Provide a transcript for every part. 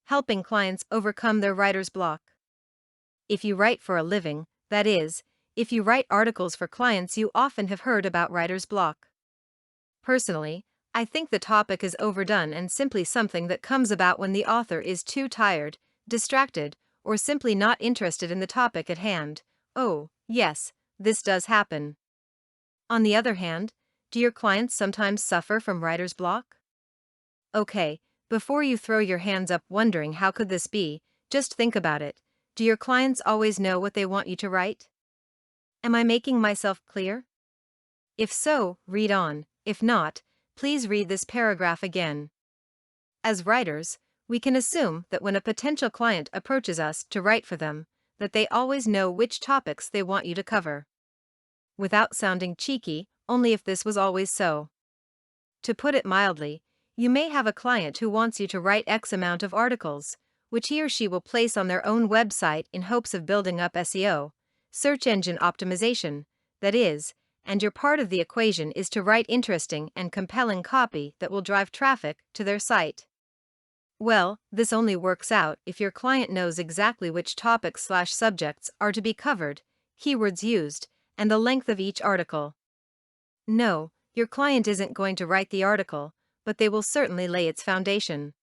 helping clients overcome their writer's block. If you write for a living, that is, if you write articles for clients, you often have heard about writer's block. Personally, I think the topic is overdone and simply something that comes about when the author is too tired, distracted, or simply not interested in the topic at hand. Oh, yes, this does happen. On the other hand, do your clients sometimes suffer from writer's block? Okay, before you throw your hands up wondering how could this be, just think about it. Do your clients always know what they want you to write? Am I making myself clear? If so, read on. If not, please read this paragraph again. As writers, we can assume that when a potential client approaches us to write for them, that they always know which topics they want you to cover. Without sounding cheeky, only if this was always so. To put it mildly, you may have a client who wants you to write X amount of articles, which he or she will place on their own website in hopes of building up SEO, search engine optimization, that is, and your part of the equation is to write interesting and compelling copy that will drive traffic to their site. Well, this only works out if your client knows exactly which topics/subjects are to be covered, keywords used, and the length of each article. No, your client isn't going to write the article, but they will certainly lay its foundation.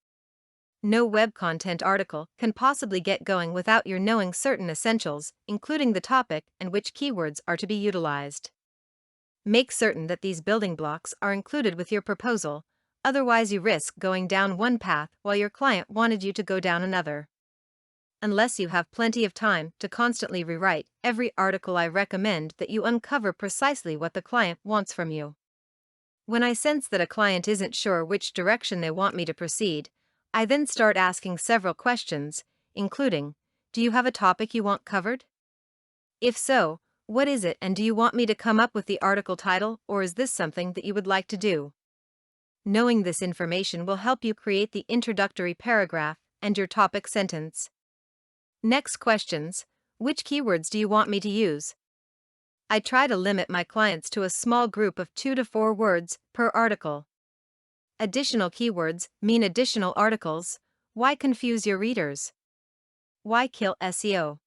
No web content article can possibly get going without your knowing certain essentials, including the topic and which keywords are to be utilized. Make certain that these building blocks are included with your proposal, otherwise you risk going down one path while your client wanted you to go down another. Unless you have plenty of time to constantly rewrite every article, I recommend that you uncover precisely what the client wants from you. When I sense that a client isn't sure which direction they want me to proceed, I then start asking several questions, including, do you have a topic you want covered? If so, what is it, and do you want me to come up with the article title, or is this something that you would like to do? Knowing this information will help you create the introductory paragraph and your topic sentence. Next questions: which keywords do you want me to use? I try to limit my clients to a small group of 2 to 4 words per article. Additional keywords mean additional articles. Why confuse your readers? Why kill SEO?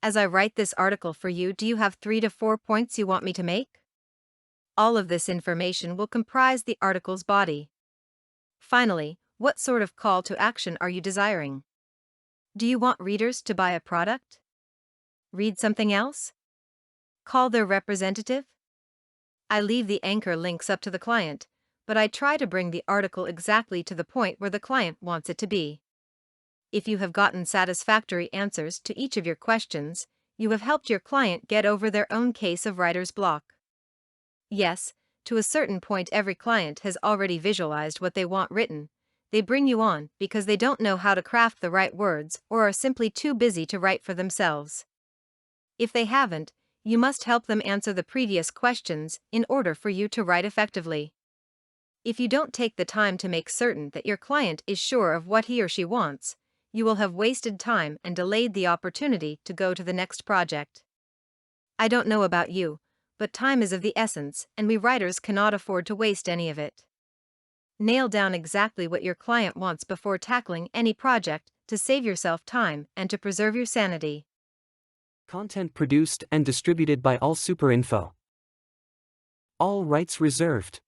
As I write this article for you, do you have 3 to 4 points you want me to make? All of this information will comprise the article's body. Finally, what sort of call to action are you desiring? Do you want readers to buy a product? Read something else? Call their representative? I leave the anchor links up to the client, but I try to bring the article exactly to the point where the client wants it to be. If you have gotten satisfactory answers to each of your questions, you have helped your client get over their own case of writer's block. Yes, to a certain point, every client has already visualized what they want written. They bring you on because they don't know how to craft the right words or are simply too busy to write for themselves. If they haven't, you must help them answer the previous questions in order for you to write effectively. If you don't take the time to make certain that your client is sure of what he or she wants, you will have wasted time and delayed the opportunity to go to the next project. I don't know about you, but time is of the essence, and we writers cannot afford to waste any of it. Nail down exactly what your client wants before tackling any project to save yourself time and to preserve your sanity. Content produced and distributed by All Super Info. All rights reserved.